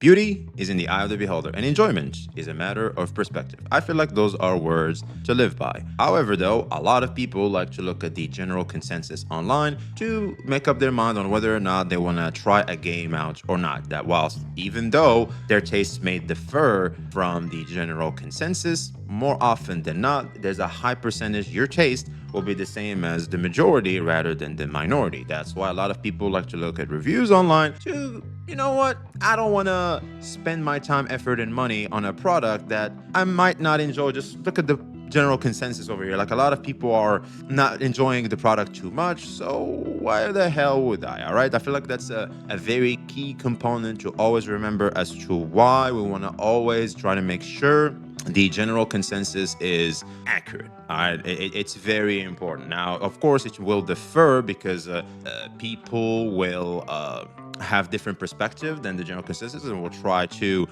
Beauty is in the eye of the beholder, and enjoyment is a matter of perspective. I feel like those are words to live by. However, though, a lot of people like to look at the general consensus online to make up their mind on whether or not they want to try a game out or not. That whilst even though their tastes may differ from the general consensus, more often than not, there's a high percentage your taste will be the same as the majority rather than the minority. That's why a lot of people like to look at reviews online to, you know what, I don't want to spend my time, effort, and money on a product that I might not enjoy. Just look at the general consensus over here. Like, a lot of people are not enjoying the product too much, so why the hell would I? All right, I feel like that's a very key component to always remember as to why we want to always try to make sure the general consensus is accurate. All right, it's very important. Now, of course, it will differ because people will have different perspective than the general consensus, and we'll try to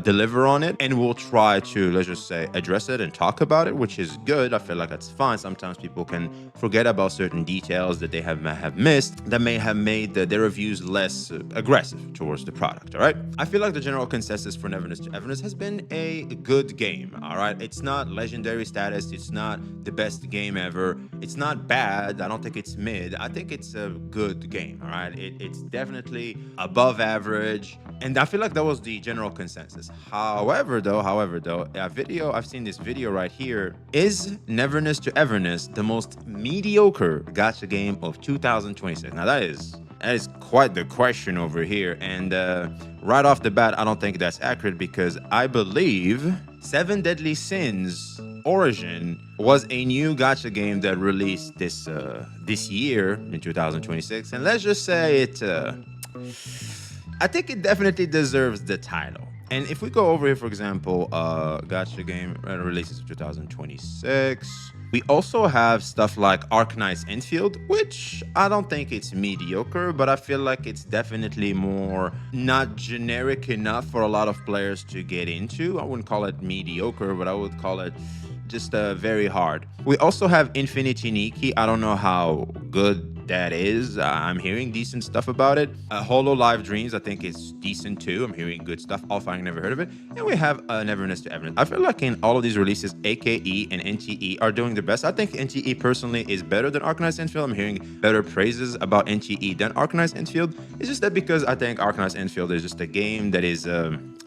deliver on it, and we'll try to, let's just say, address it and talk about it, which is good. I feel like that's fine. Sometimes people can forget about certain details that they have missed that may have made their reviews less aggressive towards the product. All right, I feel like the general consensus for Neverness to Everness has been a good game. All right, it's not legendary status, it's not the best game ever, it's not bad, I don't think it's mid, I think it's a good game. All right, it's definitely above average, and I feel like that was the general consensus. However though, I've seen this video right here. Is Neverness to Everness the most mediocre gacha game of 2026? Now that is quite the question over here, and right off the bat, I don't think that's accurate, because I believe Seven Deadly Sins Origin was a new gacha game that released this year in 2026, and let's just say I think it definitely deserves the title. And if we go over here, for example, gacha game releases of 2026. We also have stuff like Arknight's Enfield, which I don't think it's mediocre, but I feel like it's definitely more not generic enough for a lot of players to get into. I wouldn't call it mediocre, but I would call it just very hard. We also have Infinity Nikki. I don't know how good that is. I'm hearing decent stuff about it. Holo Live Dreams, I think it's decent too. I'm hearing good stuff. Alpha, I never heard of it. And we have Neverness to Everness. I feel like in all of these releases, AKE and NTE are doing the best. I think NTE personally is better than Arknight's Enfield. I'm hearing better praises about NTE than Arknight's Enfield. It's just that because I think Arknight's Enfield is just a game that is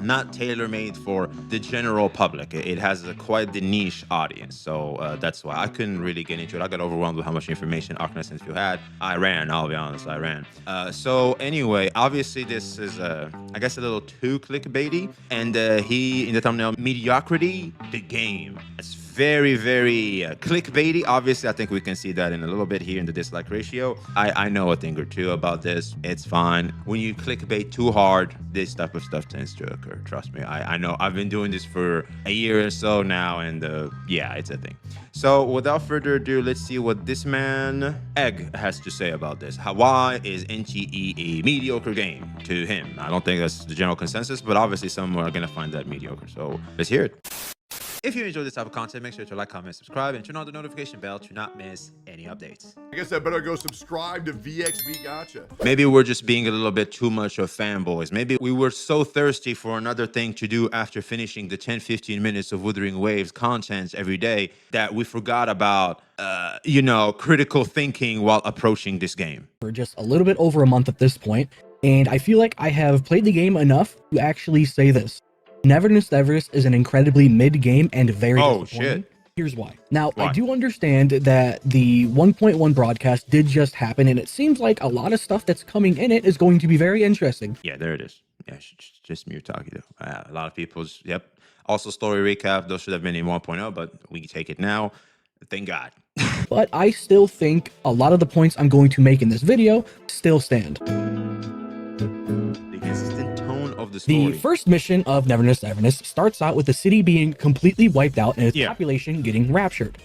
not tailor-made for the general public. It has quite the niche audience, so that's why I couldn't really get into it. I got overwhelmed with how much information Arknight's Enfield had. I ran, I'll be honest, I ran. So anyway, obviously this is, I guess, a little too clickbaity, and he, in the thumbnail, mediocrity, the game. It's very, very clickbaity. Obviously, I think we can see that in a little bit here in the dislike ratio. I know a thing or two about this. It's fine. When you clickbait too hard, this type of stuff tends to occur. Trust me. I know. I've been doing this for a year or so now, and yeah, it's a thing. So without further ado, let's see what this man, Egg, has to say about this. Why is NTE a mediocre game to him? I don't think that's the general consensus, but obviously some are going to find that mediocre. So let's hear it. If you enjoy this type of content, make sure to like, comment, subscribe, and turn on the notification bell to not miss any updates. I guess I better go subscribe to VxV Gacha. Maybe we're just being a little bit too much of fanboys. Maybe we were so thirsty for another thing to do after finishing the 10-15 minutes of Wuthering Waves content every day that we forgot about, critical thinking while approaching this game. For just a little bit over a month at this point, and I feel like I have played the game enough to actually say this. Neverness to Everness is an incredibly mid-game and very disappointing. Shit. Here's why. Now, I do understand that the 1.1 broadcast did just happen, and it seems like a lot of stuff that's coming in it is going to be very interesting. Yeah, there it is. Yeah, just me talking to. A lot of people's, yep. Also, story recap, those should have been in 1.0, but we take it now. Thank God. But I still think a lot of the points I'm going to make in this video still stand. The consistent tone of the story. The first mission of Neverness to Everness starts out with the city being completely wiped out and its population getting raptured.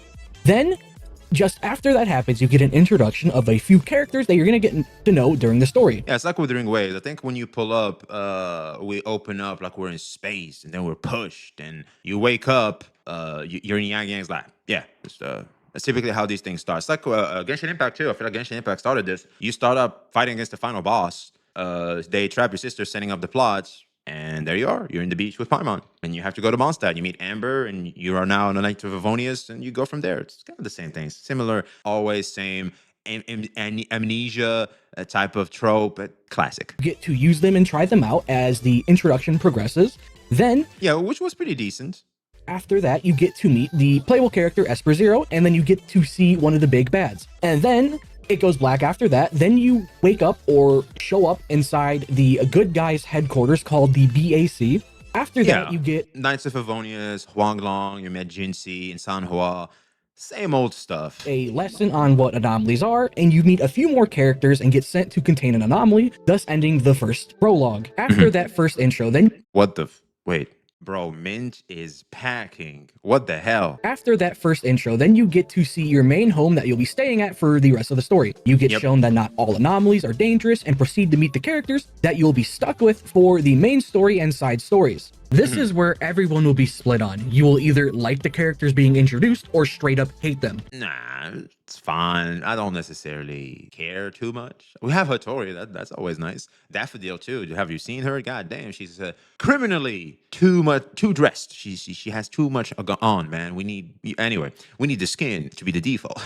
Then, just after that happens, you get an introduction of a few characters that you're going to get to know during the story. Yeah, it's like Wuthering Waves. I think when you pull up, we open up like we're in space, and then we're pushed, and you wake up, you're in Yang Yang's lap. Yeah, that's typically how these things start. It's like Genshin Impact too. I feel like Genshin Impact started this. You start up fighting against the final boss. They trap your sister, setting up the plots. And there you are. You're in the beach with Paimon. And you have to go to Mondstadt. You meet Amber, and you are now on the Night of Avonius, and you go from there. It's kind of the same things. Similar, always same amnesia type of trope, classic. Get to use them and try them out as the introduction progresses. Then, yeah, which was pretty decent. After that, you get to meet the playable character Esper Zero, and then you get to see one of the big bads. And then it goes black after that. Then you wake up or show up inside the good guys headquarters called the BAC. After that, you get Knights of Avonius, Huanglong, you met Jinxi and Sanhua. Same old stuff. A lesson on what anomalies are, and you meet a few more characters and get sent to contain an anomaly, thus ending the first prologue. After that first intro, then... What the... Wait. Bro, Mint is packing. What the hell? After that first intro, then you get to see your main home that you'll be staying at for the rest of the story. You get shown that not all anomalies are dangerous and proceed to meet the characters that you'll be stuck with for the main story and side stories. This is where everyone will be split on. You will either like the characters being introduced or straight up hate them. Nah, it's fine. I don't necessarily care too much. We have Hattori. That's always nice. Daffodil too. Have you seen her? God damn, she's criminally too dressed. She has too much on, man. We need the skin to be the default.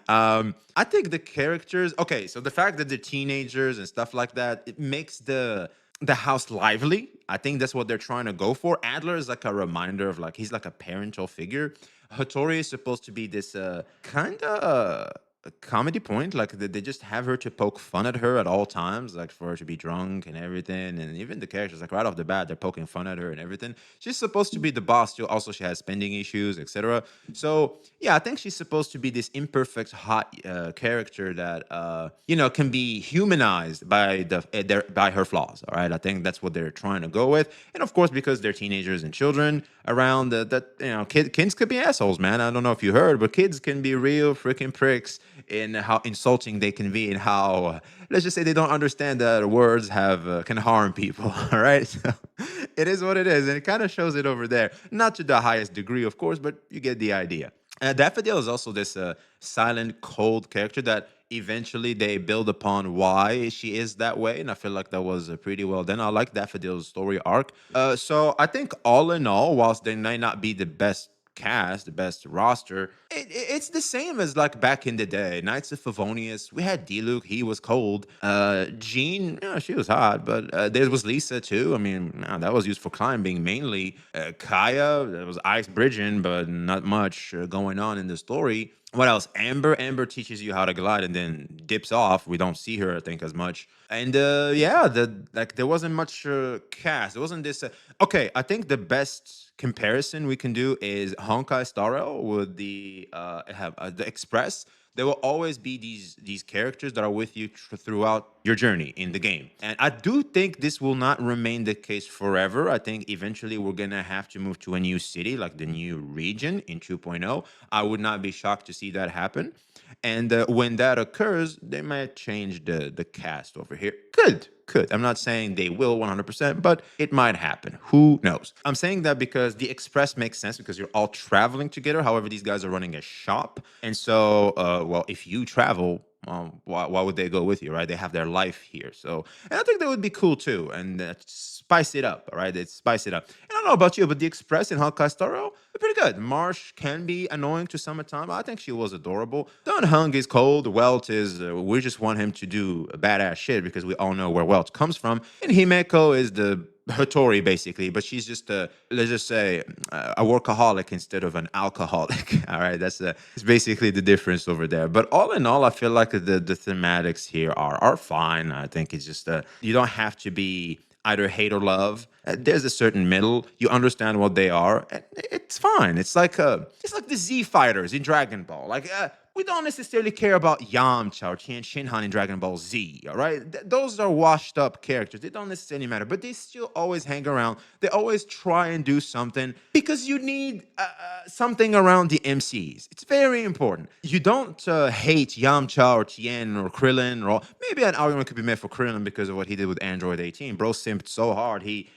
I think the characters. Okay, so the fact that they're teenagers and stuff like that, it makes the house lively. I think that's what they're trying to go for. Adler is like a reminder of like, he's like a parental figure. Hattori is supposed to be this kind of a comedy point. Like they just have her to poke fun at her at all times, like for her to be drunk and everything. And even the characters, like right off the bat, they're poking fun at her and everything. She's supposed to be the boss too. Also, she has spending issues, etc. So yeah, I think she's supposed to be this imperfect, hot character that can be humanized by by her flaws. All right, I think that's what they're trying to go with. And of course, because they're teenagers and children around, kids could be assholes, man. I don't know if you heard, but kids can be real freaking pricks in how insulting they can be and how, let's just say, they don't understand that words can harm people. All right, so it is what it is, and it kind of shows it over there. Not to the highest degree, of course, but you get the idea. Daffodil is also this silent, cold character that eventually they build upon why she is that way, and I feel like that was pretty well done. I like Daffodil's story arc. So I think all in all, whilst they may not be the best cast, the best roster, it's the same as like back in the day. Knights of Favonius, we had Diluc, he was cold. Jean, she was hot, but there was Lisa too. I mean, that was used for climbing mainly. Kaya, that was ice bridging, but not much going on in the story. What else? Amber teaches you how to glide and then dips off. We don't see her, I think, as much. And there wasn't much cast. There wasn't this. Okay, I think the best comparison we can do is Honkai Star Rail with the Express. There will always be these characters that are with you throughout your journey in the game. And I do think this will not remain the case forever. I think eventually we're going to have to move to a new city, like the new region in 2.0. I would not be shocked to see that happen. And when that occurs, they might change the cast over here. Could. I'm not saying they will 100%, but it might happen. Who knows? I'm saying that because the Express makes sense because you're all traveling together. However, these guys are running a shop. And so, if you travel, why would they go with you, right? They have their life here. So, and I think that would be cool too. And spice it up, all right? Spice it up. And I don't know about you, but the Express in Honkai Star Rail, they're pretty good. Marsh can be annoying to summertime. I think she was adorable. Don Hung is cold. Welt is, we just want him to do badass shit because we all know where Welt comes from. And Himeko is the Hattori, basically, but she's just let's just say a workaholic instead of an alcoholic. All right, it's basically the difference over there. But all in all, I feel like the thematics here are fine. I think it's just you don't have to be either hate or love. There's a certain middle. You understand what they are, and it's fine. It's like the Z fighters in Dragon Ball. Like we don't necessarily care about Yamcha or Shinhan in Dragon Ball Z, all right? Those are washed up characters. They don't necessarily matter, but they still always hang around. They always try and do something because you need something around the MCs. It's very important. You don't hate Yamcha or Tien or Krillin, or maybe an argument could be made for Krillin because of what he did with Android 18. Bro simped so hard. He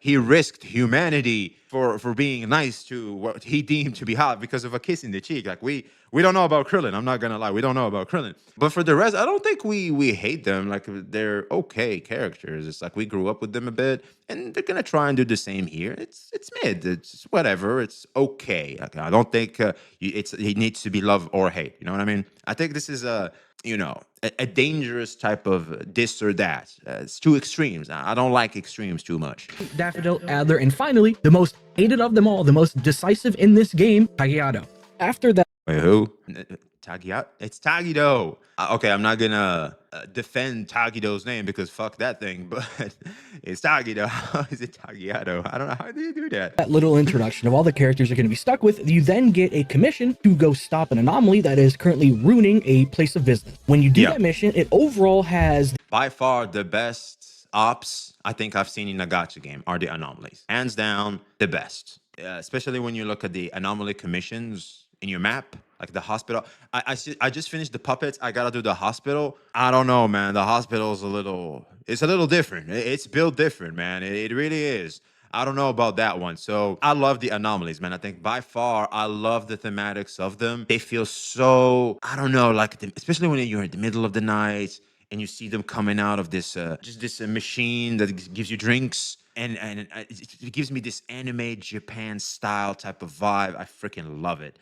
he risked humanity for being nice to what he deemed to be hot because of a kiss in the cheek. Like we don't know about Krillin. I'm not gonna lie, we don't know about Krillin. But for the rest, I don't think we hate them. Like they're okay characters. It's like we grew up with them a bit, and they're gonna try and do the same here. It's mid. It's whatever. It's okay. Like, I don't think it needs to be love or hate. You know what I mean? I think this is a dangerous type of this or that. It's two extremes. I don't like extremes too much. Daffodil, Adler, and finally, the most hated of them all, the most decisive in this game, Tagiato. After that, Wait, who? Tagiato? It's Tagido. Okay, I'm not gonna defend Tagido's name because fuck that thing, but it's Tagido. How is it Tagiato? I don't know. How do you do that? that little introduction of all the characters you're going to be stuck with, you then get a commission to go stop an anomaly that is currently ruining a place of business. When you do that mission, it overall has by far the best ops I think I've seen in a gacha game are the anomalies. Hands down, the best. Especially when you look at the anomaly commissions in your map, like the hospital. I just finished the puppets. I gotta do the hospital. I don't know, man. The hospital's it's a little different. It's built different, man. It really is. I don't know about that one. So I love the anomalies, man. I think by far, I love the thematics of them. They feel so, I don't know, like, especially when you're in the middle of the night and you see them coming out of this, just this machine that gives you drinks. And it gives me this anime Japan style type of vibe. I freaking love it.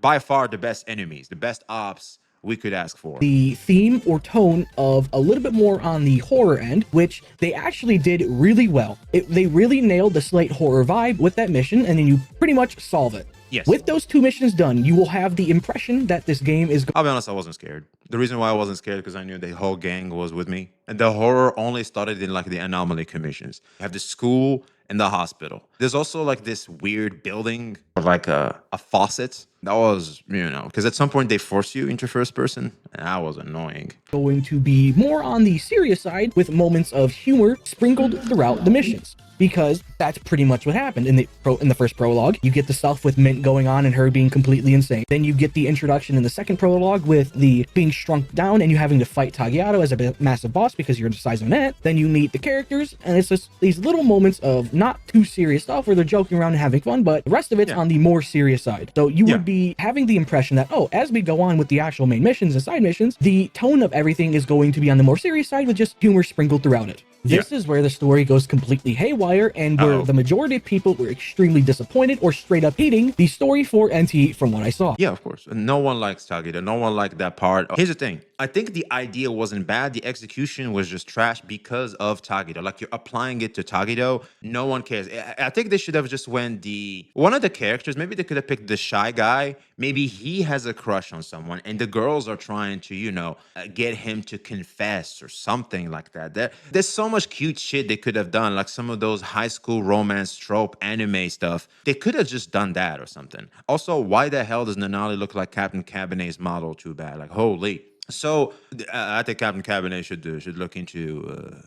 By far the best enemies, the best ops we could ask for. The theme or tone of a little bit more on the horror end, which they actually did really well. They really nailed the slight horror vibe with that mission, and then you pretty much solve it. Yes. With those two missions done, you will have the impression that this game is... I'll be honest, I wasn't scared. The reason why I wasn't scared because I knew the whole gang was with me. And the horror only started in like the anomaly commissions. You have the school and the hospital. There's also like this weird building or like a faucet. That was, because at some point they force you into first person. And that was annoying. Going to be more on the serious side with moments of humor sprinkled throughout the missions. Because that's pretty much what happened in the first prologue. You get the stuff with Mint going on and her being completely insane. Then you get the introduction in the second prologue with the being shrunk down and you having to fight Tagiato as a massive boss because you're the size of an ant. Then you meet the characters and it's just these little moments of not too serious stuff where they're joking around and having fun, but the rest of it's on the more serious side. So you would be having the impression that, oh, as we go on with the actual main missions and side missions, the tone of everything is going to be on the more serious side with just humor sprinkled throughout it. This is where the story goes completely haywire and where the majority of people were extremely disappointed or straight up hating the story for NTE from what I saw. Yeah, of course. No one likes Tagido. No one liked that part. Here's the thing. I think the idea wasn't bad. The execution was just trash because of Tagido. Like you're applying it to Tagido. No one cares. I think they should have just went one of the characters, maybe they could have picked the shy guy. Maybe he has a crush on someone and the girls are trying to, get him to confess or something like that. There's so much cute shit they could have done, like some of those high school romance trope anime stuff. They could have just done that or something. Also, why the hell does Nanali look like Captain Cabinet's model too bad? Like, holy. So I think Captain Cabinet should look into,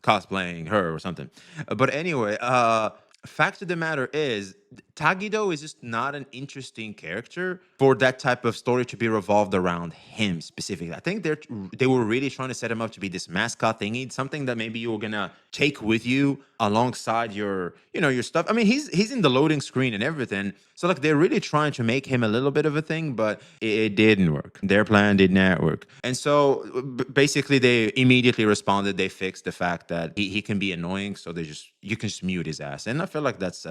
cosplaying her or something. But anyway, fact of the matter is, Tagido is just not an interesting character for that type of story to be revolved around him specifically. I think they were really trying to set him up to be this mascot thingy, something that maybe you were gonna take with you alongside your stuff. I mean, he's in the loading screen and everything. So like they're really trying to make him a little bit of a thing, but it didn't work. Their plan did not work. And so basically they immediately responded. They fixed the fact that he can be annoying. So you can just mute his ass. And I feel like that's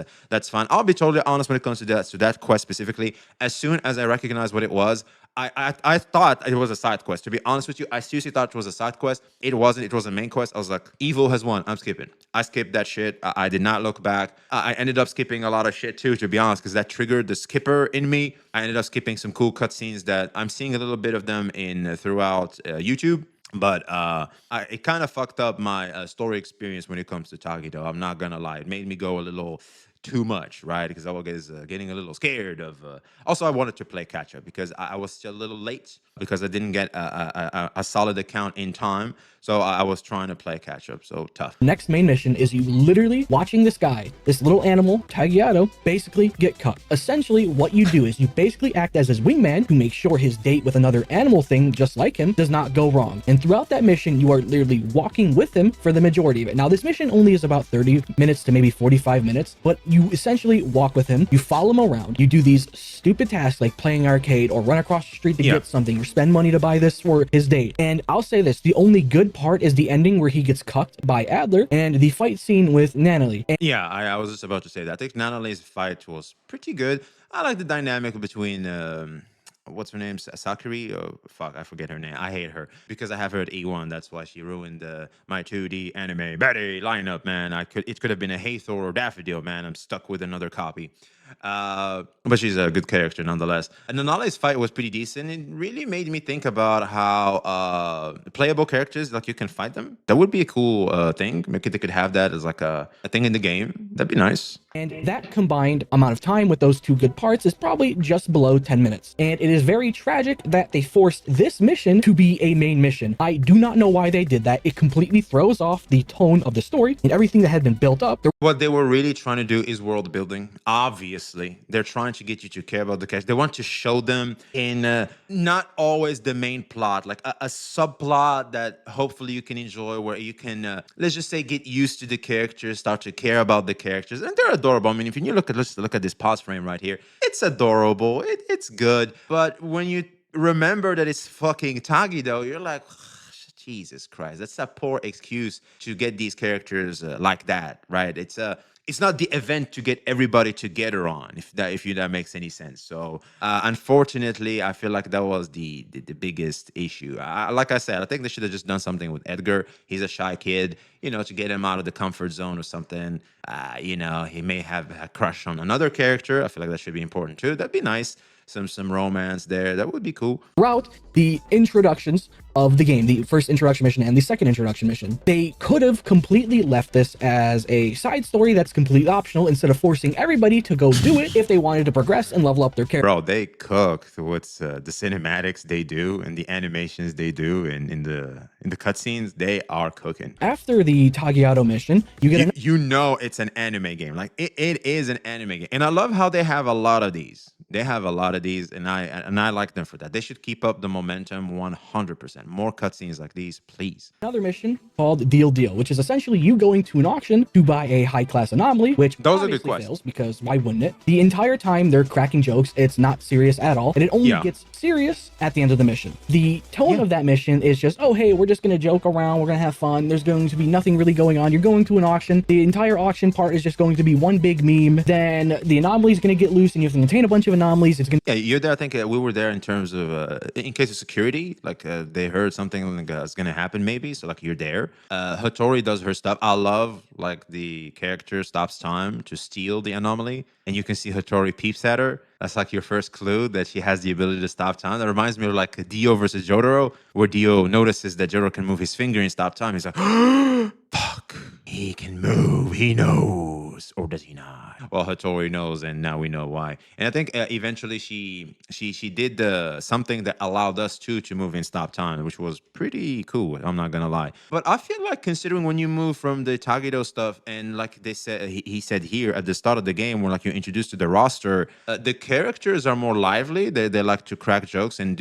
fine. I'll be totally honest when it comes to that quest specifically. As soon as I recognized what it was, I thought it was a side quest. To be honest with you, I seriously thought it was a side quest. It wasn't. It was a main quest. I was like, evil has won. I'm skipping. I skipped that shit. I did not look back. I ended up skipping a lot of shit too, to be honest, because that triggered the skipper in me. I ended up skipping some cool cutscenes that I'm seeing a little bit of them throughout YouTube. But it kind of fucked up my story experience when it comes to Tagido. I'm not gonna lie. It made me go a little too much, right? Because I was getting a little scared of. Also, I wanted to play catch up because I was still a little late because I didn't get a solid account in time. So I was trying to play catch up. So tough. Next main mission is you literally watching this guy, this little animal, Tagiato, basically get cut. Essentially, what you do is you basically act as his wingman to make sure his date with another animal thing just like him does not go wrong. And throughout that mission, you are literally walking with him for the majority of it. Now, this mission only is about 30 minutes to maybe 45 minutes, but you essentially walk with him, you follow him around, you do these stupid tasks like playing arcade or run across the street to get something or spend money to buy this for his date. And I'll say this, the only good part is the ending where he gets cucked by Adler and the fight scene with Nanalie. Yeah, I was just about to say that. I think Nanalee's fight was pretty good. I like the dynamic between what's her name, Sakura. Oh fuck, I forget her name. I hate her because I have her at E1. That's why she ruined my 2D anime Betty lineup, man. It could have been a Hathor or Daffodil, man. I'm stuck with another copy. But she's a good character nonetheless. And Nanalee's fight was pretty decent. It really made me think about how playable characters, like you can fight them. That would be a cool thing. Maybe they could have that as like a thing in the game. That'd be nice. And that combined amount of time with those two good parts is probably just below 10 minutes. And it is very tragic that they forced this mission to be a main mission. I do not know why they did that. It completely throws off the tone of the story and everything that had been built up. What they were really trying to do is world building. Obviously, they're trying to get you to care about the characters. They want to show them in not always the main plot, like a subplot that hopefully you can enjoy, where you can, let's just say, get used to the characters, start to care about the characters. And they're adorable. I mean, if you let's look at this pause frame right here. It's adorable. It's good. But when you remember that it's fucking Tagi, though, you're like, Jesus Christ, that's a poor excuse to get these characters like that, right? It's not the event to get everybody together on, if that makes any sense. So unfortunately, I feel like that was the biggest issue. Like I said, I think they should have just done something with Edgar. He's a shy kid, to get him out of the comfort zone or something. He may have a crush on another character. I feel like that should be important too. That'd be nice. Some romance there. That would be cool. Throughout the introductions of the game, the first introduction mission and the second introduction mission, they could have completely left this as a side story that's completely optional instead of forcing everybody to go do it if they wanted to progress and level up their character. Bro, they cooked what's the cinematics they do and the animations they do and in the cutscenes. They are cooking. After the Tagiato mission, you get it's an anime game. Like it is an anime game, and I love how they have a lot of these. They have a lot of these, and I like them for that. They should keep up the momentum 100%. More cutscenes like these, please. Another mission called Deal, which is essentially you going to an auction to buy a high-class anomaly, which those are good questions. Fails because why wouldn't it? The entire time they're cracking jokes. It's not serious at all, and it only gets serious at the end of the mission. The tone of that mission is just, oh hey, we're just gonna joke around, we're gonna have fun. There's going to be nothing really going on. You're going to an auction. The entire auction part is just going to be one big meme. Then the anomaly is gonna get loose, and you have to contain a bunch of anomalies. It's gonna you're there. I think we were there in terms of in case of security, like they heard something like, is gonna happen maybe, so like you're there. Hattori does her stuff. I love like the character stops time to steal the anomaly, and you can see Hattori peeps at her. That's like your first clue that she has the ability to stop time. That reminds me of like Dio versus Jotaro, where Dio notices that Jotaro can move his finger and stop time. He's like, fuck, he can move. He knows, or does he not? Well, Hattori knows, and now we know why. And I think eventually she did something that allowed us to move and stop time, which was pretty cool. I'm not gonna lie. But I feel like considering when you move from the Tagido stuff, and like they said, he said here at the start of the game, when like you're introduced to the roster, the characters are more lively. They like to crack jokes and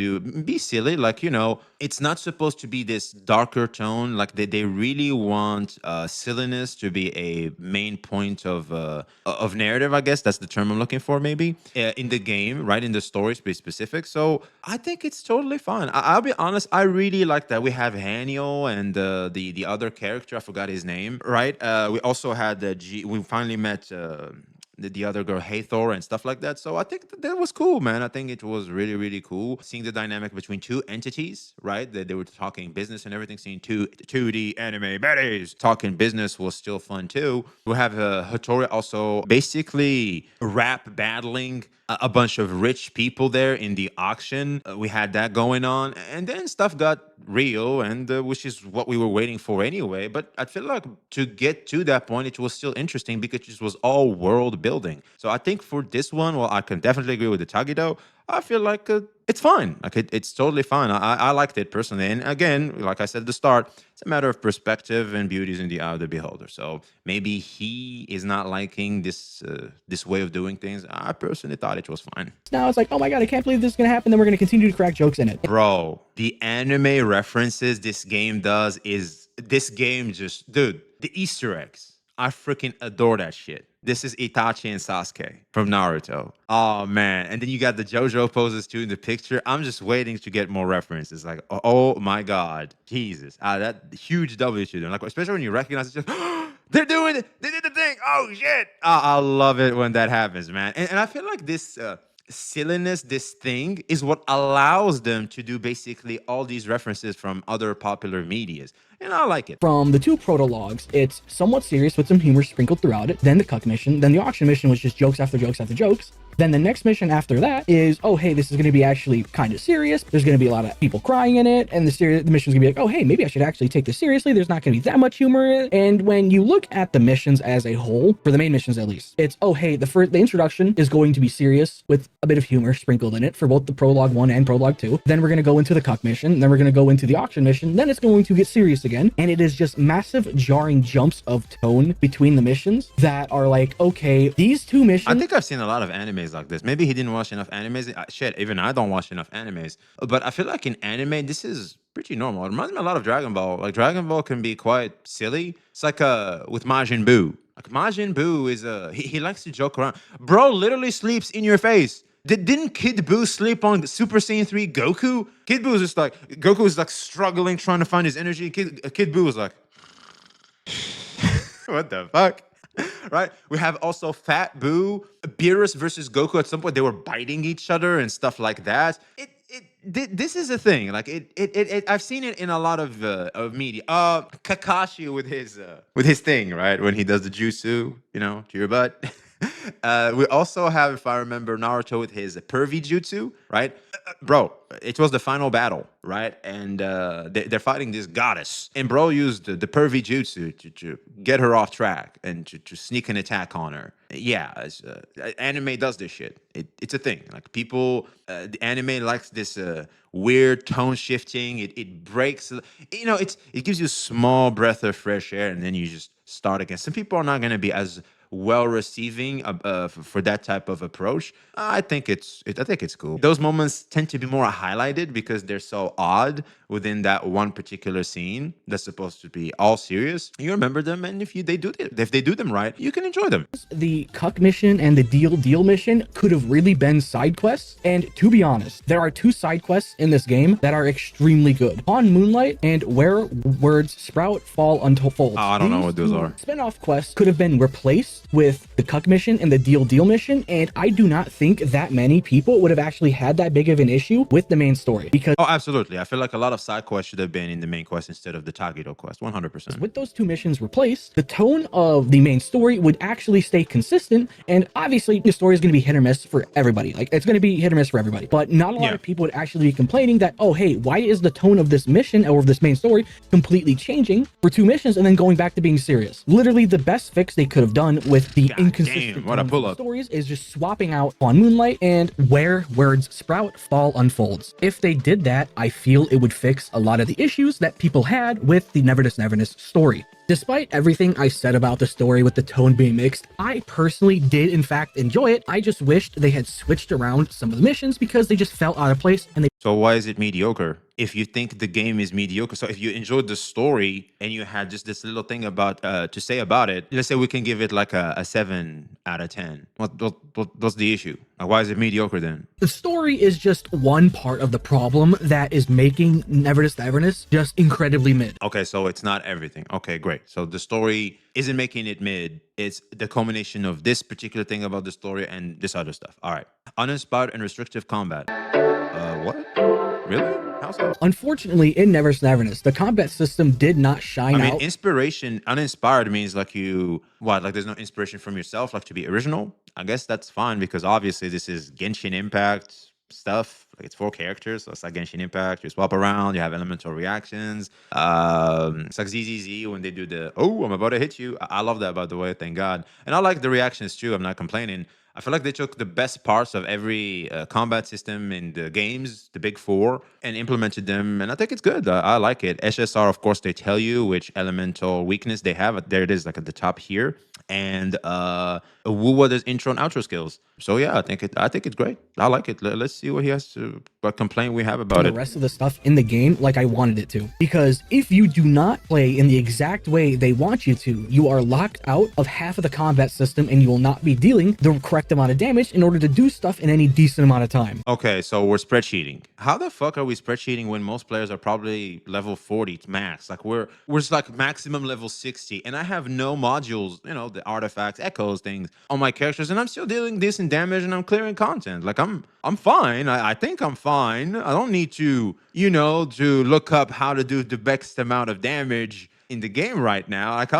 be silly. Like, it's not supposed to be this darker tone. Like they really want silliness to be a main point of narrative. I guess that's the term I'm looking for. Maybe in the game, right? In the story, to be specific. So I think it's totally fine. I'll be honest. I really like that we have Haniel and the other character. I forgot his name. Right. We also had we finally met. The other girl, Hathor, and stuff like that. So I think that was cool, man. I think it was really, really cool seeing the dynamic between two entities, right? They were talking business and everything. Seeing 2D anime baddies talking business was still fun too. We have Hattori also basically rap battling a bunch of rich people there in the auction. We had that going on, and then stuff got real, and which is what we were waiting for anyway. But I feel like to get to that point, it was still interesting because it was all world building. So I think for this one, well, I can definitely agree with the Tagido. I feel like it's fine. Like it's totally fine. I liked it personally. And again, like I said at the start, it's a matter of perspective, and beauty is in the eye of the beholder. So maybe he is not liking this way of doing things. I personally thought it was fine. Now it's like, oh my god, I can't believe this is gonna happen. Then we're gonna continue to crack jokes in it. Bro, the anime references this game does is this game just, dude, the Easter eggs. I freaking adore that shit. This is Itachi and Sasuke from Naruto. Oh man. And then you got the JoJo poses too in the picture. I'm just waiting to get more references. Like, oh my God. Jesus. That huge W to them. Like, especially when you recognize it, just they're doing it. They did the thing. Oh shit. I love it when that happens, man. And I feel like this silliness, this thing is what allows them to do basically all these references from other popular medias. And I like it. From the two prologues, it's somewhat serious with some humor sprinkled throughout it. Then the cuck mission, then the auction mission was just jokes after jokes after jokes. Then the next mission after that is, oh, hey, this is going to be actually kind of serious. There's going to be a lot of people crying in it. And the mission's going to be like, oh, hey, maybe I should actually take this seriously. There's not going to be that much humor in it. And when you look at the missions as a whole, for the main missions at least, it's, oh, hey, the introduction is going to be serious with a bit of humor sprinkled in it for both the prologue 1 and prologue 2. Then we're going to go into the cuck mission. Then we're going to go into the auction mission. Then it's going to get serious again. And it is just massive jarring jumps of tone between the missions that are like, okay, these two missions. I think I've seen a lot of animes like this. Maybe he didn't watch enough animes. Shit, even I don't watch enough animes. But I feel like in anime, this is pretty normal. It reminds me a lot of Dragon Ball. Like Dragon Ball can be quite silly. It's like with Majin Buu. Like Majin Buu is he likes to joke around. Bro literally sleeps in your face. Didn't Kid Buu sleep on Super Saiyan 3 Goku? Kid Buu is just like, Goku is like struggling, trying to find his energy. Kid Buu was like, what the fuck? Right? We have also Fat Buu, Beerus versus Goku. At some point, they were biting each other and stuff like that. This is a thing. Like I've seen it in a lot of media. Kakashi with his thing, right? When he does the jutsu, to your butt. We also have, if I remember, Naruto with his pervy jutsu, right? Bro, it was the final battle, right? And they're fighting this goddess. And bro used the pervy jutsu to get her off track and to sneak an attack on her. Yeah, anime does this shit. It's a thing. Like people, the anime likes this weird tone shifting. It breaks, it gives you a small breath of fresh air, and then you just start again. Some people are not going to be as well receiving for that type of approach. I think it's cool. Those moments tend to be more highlighted because they're so odd within that one particular scene that's supposed to be all serious. You remember them, and if they do them right, you can enjoy them. The cuck mission and the deal mission could have really been side quests, and to be honest, there are two side quests in this game that are extremely good: On Moonlight and Where Words Sprout Fall Unfold. I don't know what those are. Spin-off quests could have been replaced with the cuck mission and the deal mission, and I do not think that many people would have actually had that big of an issue with the main story, because absolutely, I feel like a lot of side quests should have been in the main quest instead of the Tagido quest. 100%. With those two missions replaced, the tone of the main story would actually stay consistent. And obviously the story is going to be hit or miss for everybody. Like, it's going to be hit or miss for everybody, but not a lot of people would actually be complaining that, oh hey, why is the tone of this mission or of this main story completely changing for two missions and then going back to being serious? Literally the best fix they could have done with the inconsistent stories is just swapping out On Moonlight and Where Words Sprout Fall Unfolds. If they did that, I feel it would fix a lot of the issues that people had with the Neverness story. Despite everything I said about the story with the tone being mixed, I personally did in fact enjoy it. I just wished they had switched around some of the missions because they just felt out of place. And so why is it mediocre? If you think the game is mediocre, so if you enjoyed the story and you had just this little thing about to say about it, let's say we can give it like a 7 out of 10. What's the issue? Why is it mediocre then? The story is just one part of the problem that is making Neverness just incredibly mid. Okay, so it's not everything. Okay, great. So the story isn't making it mid. It's the combination of this particular thing about the story and this other stuff. All right. Uninspired and restrictive combat. What? Really? How so? Unfortunately, in Neverness, the combat system did not shine out. Inspiration, uninspired means like like there's no inspiration from yourself, like to be original. I guess that's fine because obviously this is Genshin Impact. stuff. Like it's 4 characters, so it's like Genshin Impact. You swap around, you have elemental reactions. It's like ZZZ when they do the I'm about to hit you. I love that, by the way, thank God. And I like the reactions too. I'm not complaining. I feel like they took the best parts of every combat system in the games, the big 4, and implemented them. And I think it's good. I like it. SSR, of course, they tell you which elemental weakness they have. There it is, like at the top here. And Wuwa does intro and outro skills. So yeah, I think it's great. I like it. Let's see what he has to, what complaint we have about the it. rest of the stuff in the game like I wanted it to. Because if you do not play in the exact way they want you to, you are locked out of half of the combat system and you will not be dealing the correct amount of damage in order to do stuff in any decent amount of time. Okay, so we're spreadsheeting. How the fuck are we spreadsheeting when most players are probably level 40 max? Like we're just like maximum level 60, and I have no modules, you know, the artifacts, echoes, things on my characters, and I'm still dealing decent damage and I'm clearing content. Like I'm fine. I think I'm fine. I don't need to, you know, to look up how to do the best amount of damage in the game right now. Like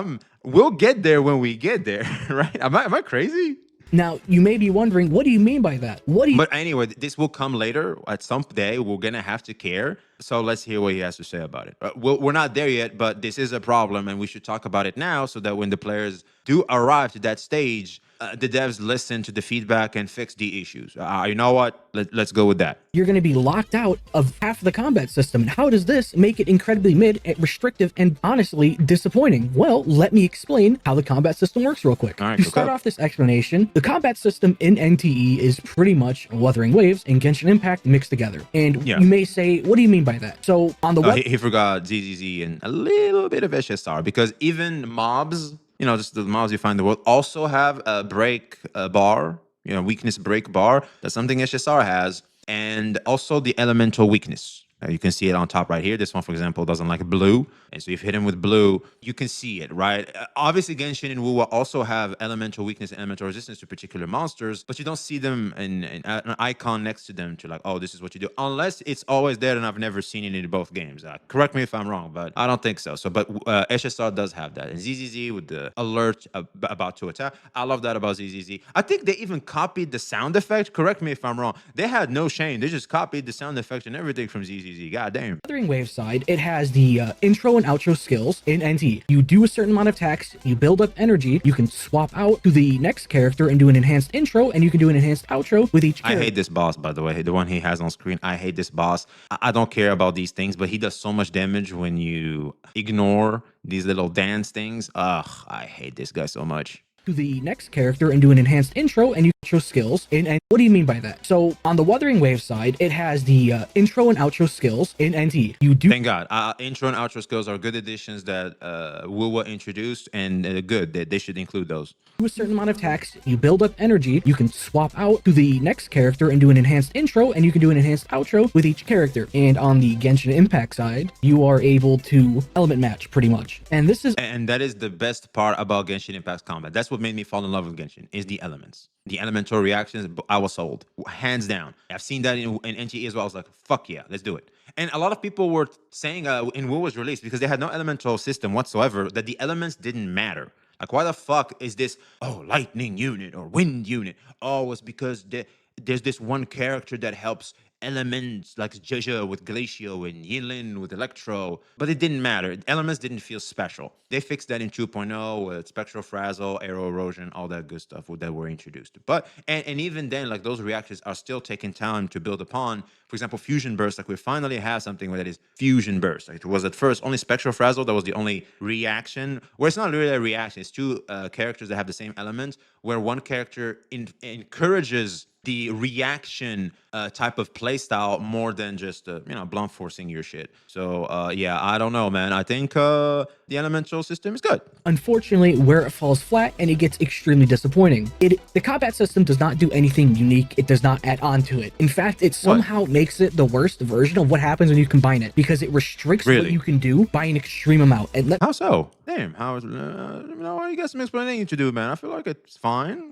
we'll get there when we get there, right? Am I crazy? Now, you may be wondering, what do you mean by that? What do you... But anyway, this will come later. At some day, we're going to have to care. So let's hear what he has to say about it. We're not there yet, but this is a problem, and we should talk about it now so that when the players do arrive to that stage, the devs listen to the feedback and fix the issues. You know what? Let's go with that. You're going to be locked out of half of the combat system. And how does this make it incredibly restrictive, and honestly disappointing? Well, let me explain how the combat system works real quick. All right, to start off this explanation, the combat system in NTE is pretty much Wuthering Waves and Genshin Impact mixed together. And you may say, what do you mean by that? So on the he forgot ZZZ and a little bit of SSR, because even mobs, you know, just the mobs you find in the world, also have a break bar, you know, weakness break bar. That's something SSR has. And also the elemental weakness. You can see it on top right here. This one, for example, doesn't like blue. And so if you hit him with blue, you can see it, right? Obviously, Genshin and Wuwa also have elemental weakness and elemental resistance to particular monsters, but you don't see them in an icon next to them to like, oh, this is what you do. Unless it's always there, and I've never seen it in both games. Correct me if I'm wrong, but I don't think so. But SSR does have that. And ZZZ with the alert about to attack. I love that about ZZZ. I think they even copied the sound effect. Correct me if I'm wrong. They had no shame. They just copied the sound effect and everything from ZZZ. God damn. Wuthering Wave side, it has the intro and outro skills in NT. You do a certain amount of attacks, you build up energy, you can swap out to the next character and do an enhanced intro, and you can do an enhanced outro with each character. I hate this boss, by the way. The one he has on screen. I hate this boss. I don't care about these things, but he does so much damage when you ignore these little dance things. Ugh, I hate this guy so much. To the next character and do an enhanced intro, and you show skills in. And what do you mean by that? So on the Wuthering Wave side, it has the intro and outro skills in NT. You do. Thank God. Intro and outro skills are good additions that Wuwa introduced, and good. They should include those. Do a certain amount of attacks, you build up energy, you can swap out to the next character and do an enhanced intro, and you can do an enhanced outro with each character. And on the Genshin Impact side, you are able to element match pretty much. And this is. And that is the best part about Genshin Impact's combat. That's what made me fall in love with Genshin, is the elements. The elemental reactions, I was sold. Hands down. I've seen that in NTE as well. I was like, fuck yeah, let's do it. And a lot of people were saying in WoW was released, because they had no elemental system whatsoever, that the elements didn't matter. Like, why the fuck is this, lightning unit or wind unit? Oh, it's because there's this one character that helps elements like Zhe with Glacio and Yinlin with Electro, but it didn't matter. Elements didn't feel special. They fixed that in 2.0 with Spectral Frazzle, Arrow Erosion, all that good stuff that were introduced. But and even then, like, those reactions are still taking time to build upon. For example, Fusion Burst, like we finally have something that is Fusion Burst. Like, it was at first only Spectral Frazzle that was the only reaction, where it's not really a reaction. It's two characters that have the same element, where one character encourages the reaction type of playstyle more than just blunt forcing your shit. So yeah, I don't know, man. I think the elemental system is good. Unfortunately, where it falls flat and it gets extremely disappointing. The combat system does not do anything unique. It does not add on to it. In fact, it somehow makes it the worst version of what happens when you combine it, because it restricts what you can do by an extreme amount. And how so? Damn, how is you got some explaining to do, man. I feel like it's fine.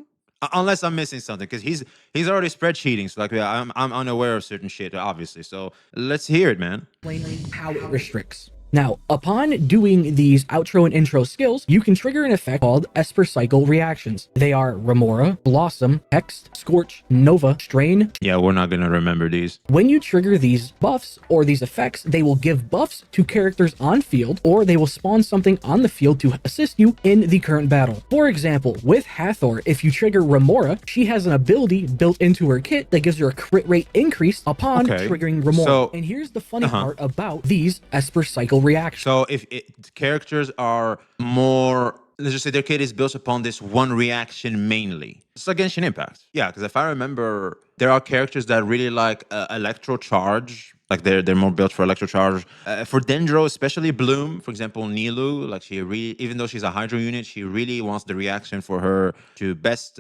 Unless I'm missing something, because he's already spreadsheeting. So like, I'm unaware of certain shit, obviously. So let's hear it, man. Explaining how it restricts. Now, upon doing these outro and intro skills, you can trigger an effect called Esper Cycle reactions. They are Remora, Blossom, Hext, Scorch, Nova, Strain. Yeah, we're not gonna remember these. When you trigger these buffs or these effects, they will give buffs to characters on field, or they will spawn something on the field to assist you in the current battle. For example, with Hathor, if you trigger Remora, she has an ability built into her kit that gives her a crit rate increase upon triggering Remora. And here's the funny part about these Esper Cycle reactions. So if characters are more, let's just say their kit is built upon this one reaction mainly. It's like Genshin Impact. Yeah, because if I remember, there are characters that really like Electro Charge. Like they're more built for Electro Charge. For Dendro, especially Bloom, for example, Nilu, like she really, even though she's a Hydro unit, she really wants the reaction for her to best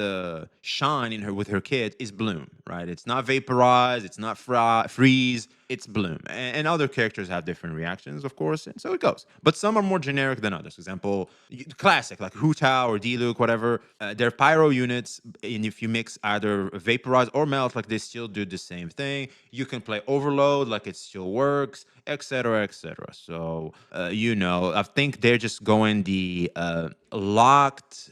shine in her with her kit is Bloom, right? It's not Vaporize, it's not Freeze, it's Bloom. And other characters have different reactions, of course, and so it goes. But some are more generic than others. For example, classic, like Hu Tao or Diluc, whatever, they're Pyro units, and if you mix either Vaporize or Melt, like they still do the same thing. You can play Overload, like it still works, etc., etc. So, I think they're just going the locked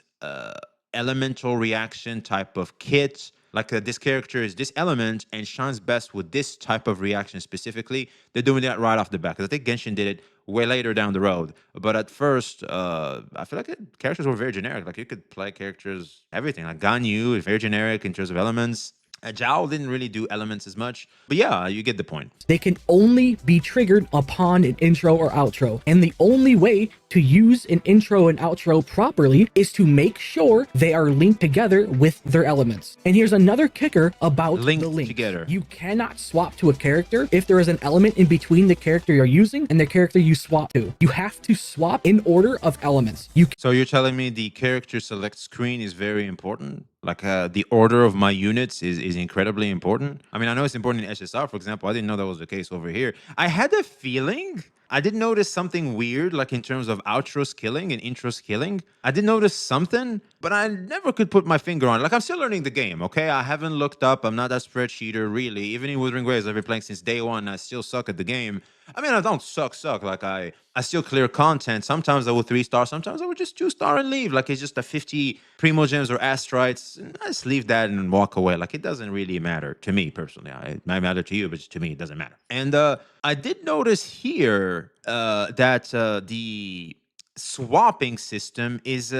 elemental reaction type of kit. Like this character is this element and shines best with this type of reaction specifically. They're doing that right off the bat. Because I think Genshin did it way later down the road. But at first, I feel like characters were very generic. Like you could play characters, everything. Like Ganyu is very generic in terms of elements. Zhao didn't really do elements as much, but yeah, you get the point. They can only be triggered upon an intro or outro, and the only way to use an intro and outro properly is to make sure they are linked together with their elements. And here's another kicker about the link together. You cannot swap to a character if there is an element in between the character you're using and the character you swap to. You have to swap in order of elements. So you're telling me the character select screen is very important? Like the order of my units is incredibly important. I mean, I know it's important in SSR, for example. I didn't know that was the case over here. I had a feeling I did notice something weird, like in terms of outro skilling and intro skilling. I did notice something, but I never could put my finger on it. Like, I'm still learning the game, okay? I haven't looked up. I'm not that spreadsheeter, really. Even in Wuthering Waves, I've been playing since day one. I still suck at the game. I mean, I don't suck. Like, I still clear content. Sometimes I will 3-star. Sometimes I would just 2-star and leave. Like, it's just a 50 Primo Gems or Astrites. I just leave that and walk away. Like, it doesn't really matter to me, personally. It might matter to you, but to me, it doesn't matter. And I did notice here that the swapping system is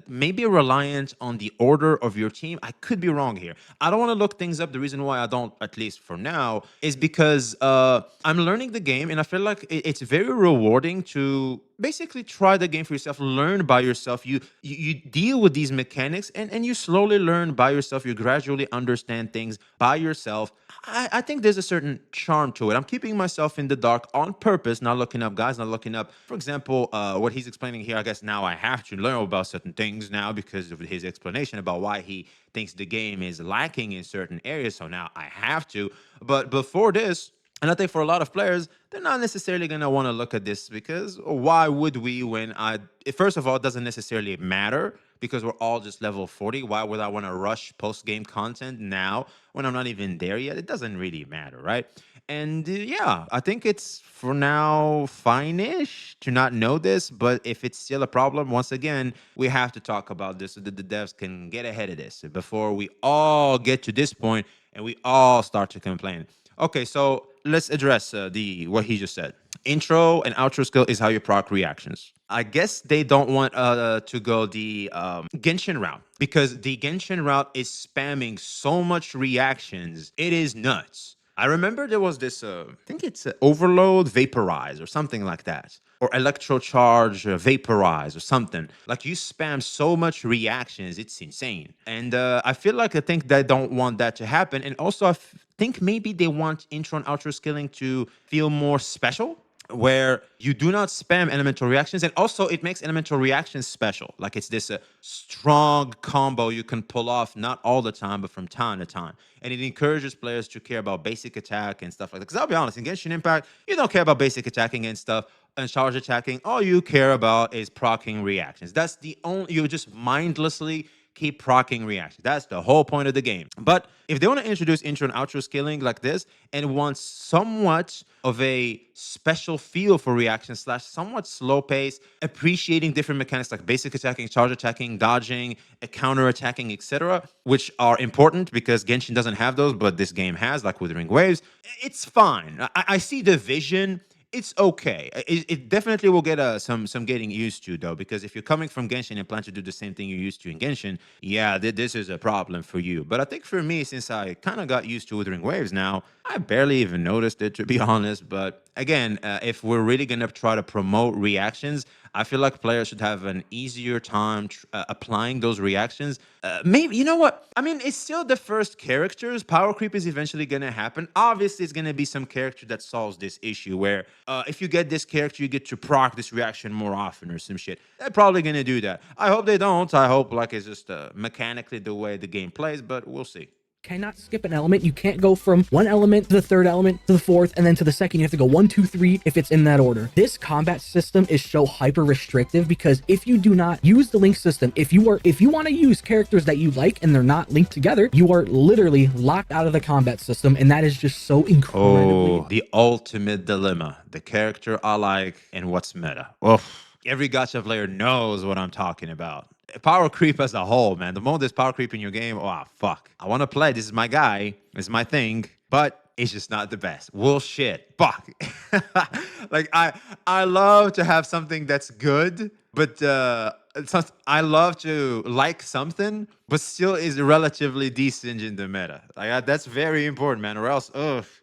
maybe reliant on the order of your team. I could be wrong here. I don't want to look things up. The reason why I don't, at least for now, is because I'm learning the game, and I feel like it's very rewarding to basically try the game for yourself, learn by yourself. You deal with these mechanics, and you slowly learn by yourself. You gradually understand things by yourself. I think there's a certain charm to it. I'm keeping myself in the dark on purpose, not looking up guys, not looking up, for example, what he's explaining here. I guess now I have to learn about certain things now because of his explanation about why he thinks the game is lacking in certain areas. So now I have to. But before this, and I think for a lot of players, they're not necessarily going to want to look at this, because why would we when first of all, it doesn't necessarily matter because we're all just level 40. Why would I want to rush post-game content now when I'm not even there yet? It doesn't really matter, right? And yeah, I think it's for now fine-ish to not know this, but if it's still a problem, once again, we have to talk about this so that the devs can get ahead of this before we all get to this point and we all start to complain. Okay, so let's address what he just said. Intro and outro skill is how you proc reactions. I guess they don't want to go the Genshin route, because the Genshin route is spamming so much reactions. It is nuts. I remember there was this, I think it's Overload Vaporize or something like that. Or Electro Charge Vaporize or something. Like, you spam so much reactions, it's insane. And I think they don't want that to happen. And also, I think maybe they want intro and outro skilling to feel more special, where you do not spam elemental reactions, and also it makes elemental reactions special. Like, it's this strong combo you can pull off, not all the time, but from time to time. And it encourages players to care about basic attack and stuff like that. Because I'll be honest, in Genshin Impact, you don't care about basic attacking and stuff, and charge attacking. All you care about is proccing reactions. That's the only, you just mindlessly keep proccing reactions. That's the whole point of the game. But if they want to introduce intro and outro skilling like this and want somewhat of a special feel for reaction slash somewhat slow pace, appreciating different mechanics like basic attacking, charge attacking, dodging, counter attacking, etc., which are important because Genshin doesn't have those, but this game has, like Withering Waves, it's fine. I see the vision. It's okay. It definitely will get some getting used to, though, because if you're coming from Genshin and plan to do the same thing you're used to in Genshin, yeah, this is a problem for you. But I think for me, since I kind of got used to Withering Waves now, I barely even noticed it, to be honest. But again, if we're really going to try to promote reactions, I feel like players should have an easier time applying those reactions. Maybe, you know what? I mean, it's still the first characters. Power creep is eventually going to happen. Obviously, it's going to be some character that solves this issue where if you get this character, you get to proc this reaction more often or some shit. They're probably going to do that. I hope they don't. I hope like it's just mechanically the way the game plays, but we'll see. Cannot skip an element. You can't go from one element to the third element to the fourth and then to the second. You have to go 1, 2, 3 if it's in that order. This combat system is so hyper restrictive because if you do not use the link system, if you want to use characters that you like and they're not linked together, you are literally locked out of the combat system, and that is just so incredibly the ultimate dilemma. The character I like and what's meta. Every gacha player knows what I'm talking about. Power creep as a whole, man. The moment there's power creep in your game, oh, fuck. I want to play. This is my guy. This is my thing. But it's just not the best. Well, shit. Fuck. Like, I love to have something that's good, but I love to like something, but still is relatively decent in the meta. Like, that's very important, man. Or else,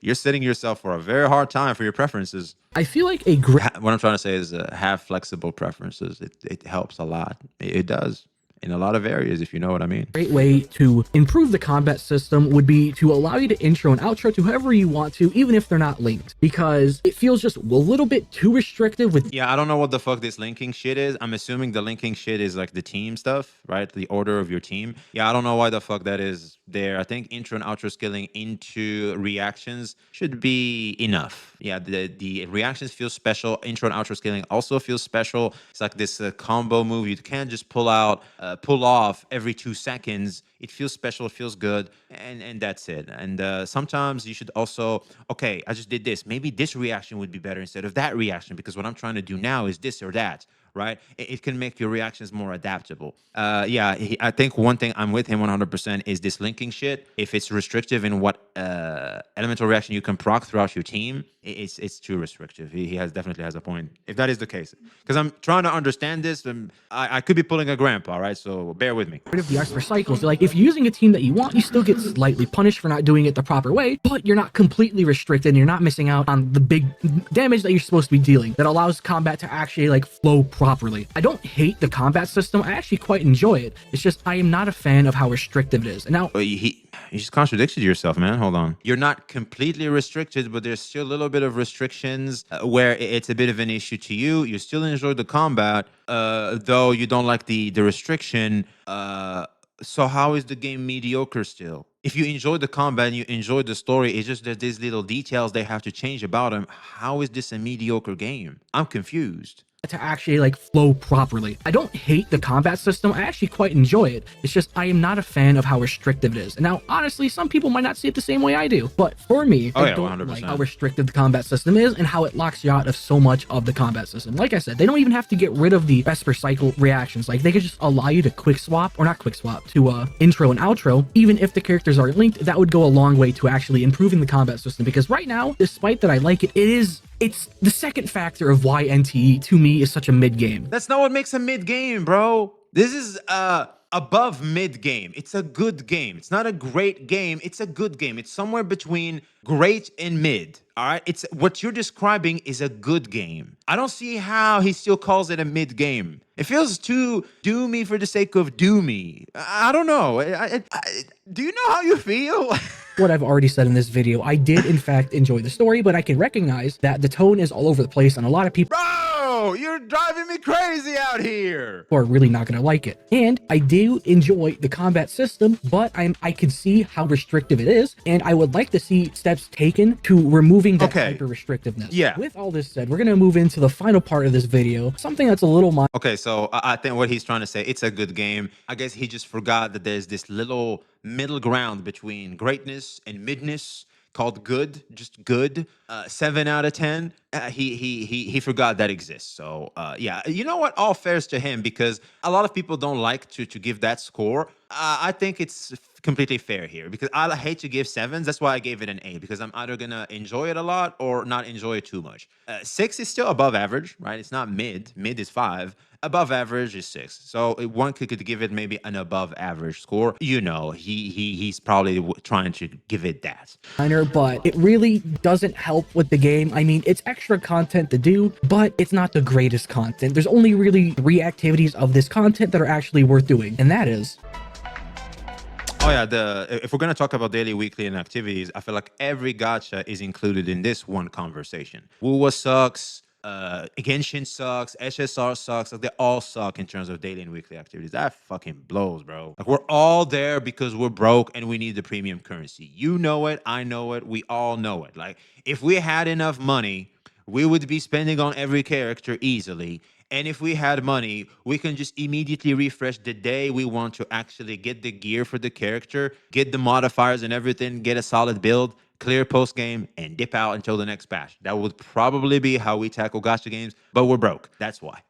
you're setting yourself for a very hard time for your preferences. I feel like a great... What I'm trying to say is have flexible preferences. It helps a lot. It does. In a lot of areas, if you know what I mean. Great way to improve the combat system would be to allow you to intro and outro to whoever you want to, even if they're not linked, because it feels just a little bit too restrictive with... Yeah, I don't know what the fuck this linking shit is. I'm assuming the linking shit is like the team stuff, right? The order of your team. Yeah, I don't know why the fuck that is there. I think intro and outro skilling into reactions should be enough. Yeah, the reactions feel special. Intro and outro skilling also feels special. It's like this combo move. You can't just pull off every 2 seconds. It feels special, it feels good, and that's it. And sometimes you should also, okay, I just did this. Maybe this reaction would be better instead of that reaction because what I'm trying to do now is this or that, right? It can make your reactions more adaptable. Yeah, I think one thing I'm with him 100% is this linking shit. If it's restrictive in what elemental reaction you can proc throughout your team, it's too restrictive. He definitely has a point, if that is the case. Because I'm trying to understand this, and I could be pulling a grandpa, right? So bear with me. Rid of the arts for cycles. Like, if you're using a team that you want, you still get slightly punished for not doing it the proper way, but you're not completely restricted and you're not missing out on the big damage that you're supposed to be dealing that allows combat to actually like flow properly. I don't hate the combat system. I actually quite enjoy it. It's just I am not a fan of how restrictive it is. And now you just contradicted yourself, man. Hold on. You're not completely restricted, but there's still a little bit of restrictions where it's a bit of an issue to you. You still enjoy the combat, though you don't like the restriction. So how is the game mediocre still? If you enjoy the combat and you enjoy the story, it's just that these little details they have to change about them. How is this a mediocre game? I'm confused. To actually like flow properly. I don't hate the combat system. I actually quite enjoy it. It's just I am not a fan of how restrictive it is. And now, honestly, some people might not see it the same way I do. But for me, I don't 100%. like how restrictive the combat system is and how it locks you out of so much of the combat system. Like I said, they don't even have to get rid of the best per cycle reactions. Like, they could just allow you to quick swap, or not quick swap, to intro and outro. Even if the characters aren't linked, that would go a long way to actually improving the combat system. Because right now, despite that I like it, it's the second factor of why NTE, to me, is such a mid-game. That's not what makes a mid-game, bro. This is above mid-game. It's a good game. It's not a great game. It's a good game. It's somewhere between great and mid. All right? It's what you're describing is a good game. I don't see how he still calls it a mid-game. It feels too doomy for the sake of doomy. I don't know. Do you know how you feel? What I've already said in this video, I did in fact enjoy the story, but I can recognize that the tone is all over the place and a lot of people... Bro! bro, you're driving me crazy out here. Are really not gonna like it. And I do enjoy the combat system, but I can see how restrictive it is, and I would like to see steps taken to removing that hyper restrictiveness. Yeah. With all this said, we're gonna move into the final part of this video, something that's a little more. Okay, so I think what he's trying to say, it's a good game. I guess he just forgot that there's this little middle ground between greatness and midness called good, just good. 7 out of 10. He forgot that exists. So yeah, you know what? All fair's to him, because a lot of people don't like to give that score. I think it's completely fair here, because I hate to give 7s. That's why I gave it an A, because I'm either gonna enjoy it a lot or not enjoy it too much. 6 is still above average, right? It's not mid. Mid is 5. Above average is 6. So one could give it maybe an above average score. You know, he's probably trying to give it that. But it really doesn't help with the game. I mean, it's extra content to do, but it's not the greatest content. There's only really 3 activities of this content that are actually worth doing, and that is... Oh yeah, if we're gonna talk about daily, weekly, and activities, I feel like every gacha is included in this one conversation. Wuwa sucks. Genshin sucks, SSR sucks, like they all suck in terms of daily and weekly activities. That fucking blows, bro. Like we're all there because we're broke and we need the premium currency. You know it, I know it, we all know it. Like if we had enough money, we would be spending on every character easily. And if we had money, we can just immediately refresh the day we want to actually get the gear for the character, get the modifiers and everything, get a solid build, clear post game, and dip out until the next patch. That would probably be how we tackle gacha games, but we're broke. That's why.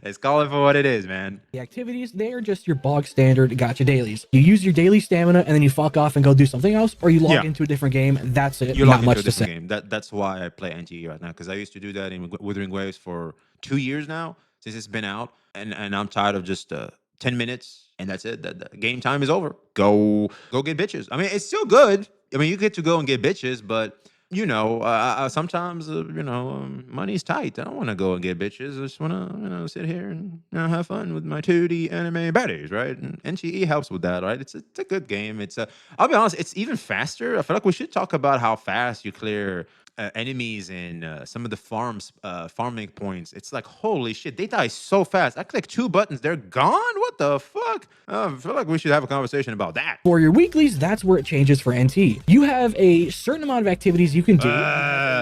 Let's call it for what it is, man. The activities, they are just your bog standard gacha dailies. You use your daily stamina and then you fuck off and go do something else, or you log into a different game. That's it. You Not log much into a to say. different game. That's why I play NTE right now, because I used to do that in Withering Waves for 2 years now, since it's been out, and I'm tired of just 10 minutes and that's it. The game time is over. Go get bitches. I mean, it's still good. I mean, you get to go and get bitches, but you know, sometimes you know, money's tight. I don't want to go and get bitches. I just want to sit here and have fun with my 2D anime baddies, right? And NTE helps with that, right? It's a good game. I'll be honest, it's even faster. I feel like we should talk about how fast you clear enemies and some of the farming points. It's like, holy shit, they die so fast. I click 2 buttons, they're gone. What the fuck? I feel like we should have a conversation about that. For your weeklies, that's where it changes for NT. You have a certain amount of activities you can do.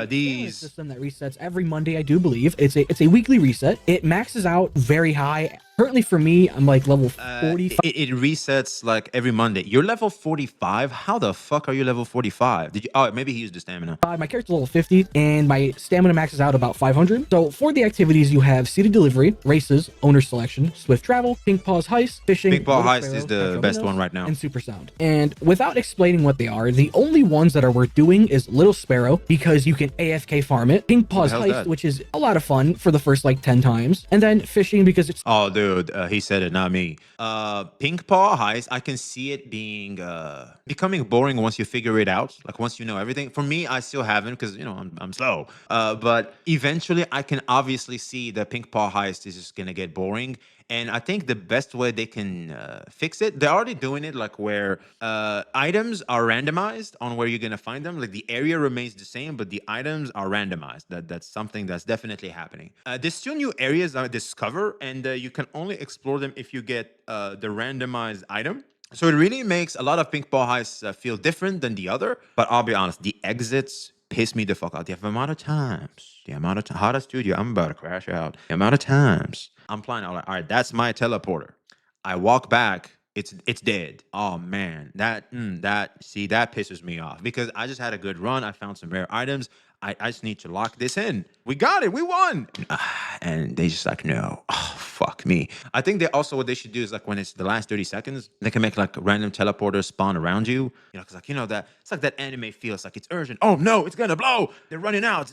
These system that resets every Monday, I do believe. It's a weekly reset. It maxes out very high. Currently for me, I'm like level 45. It resets like every Monday. You're level 45? How the fuck are you level 45? Did you? Oh, maybe he used the stamina. My character's level 50, and my stamina maxes out about 500. So for the activities, you have seated delivery, races, owner selection, swift travel, pink paws heist, fishing. Pink paw heist is the best one right now. And super sound. And without explaining what they are, the only ones that are worth doing is Little Sparrow, because you can AFK farm it. Pink paws heist, which is a lot of fun for the first like 10 times. And then fishing, because it's... Oh, dude. He said it, not me. Pink Paw Heist, I can see it being becoming boring once you figure it out. Like once you know everything. For me, I still haven't, because you know I'm slow. But eventually, I can obviously see that Pink Paw Heist is just gonna get boring. And I think the best way they can fix it, they're already doing it, like where items are randomized on where you're gonna find them. Like the area remains the same, but the items are randomized. That's something that's definitely happening. There's 2 new areas I discover, and you can only explore them if you get the randomized item. So it really makes a lot of Pink Paw Heists feel different than the other. But I'll be honest, the exits piss me the fuck out. The amount of times, hottest studio, I'm about to crash out. The amount of times I'm playing out like, all right, that's my teleporter. I walk back, it's dead. Oh man, that pisses me off, because I just had a good run. I found some rare items. I just need to lock this in. We got it. We won. And they just like, no. Oh, fuck me. I think what they should do is like when it's the last 30 seconds, they can make like random teleporters spawn around you. You know, because like, you know, that it's like that anime feels like it's urgent. Oh no, it's gonna blow. They're running out.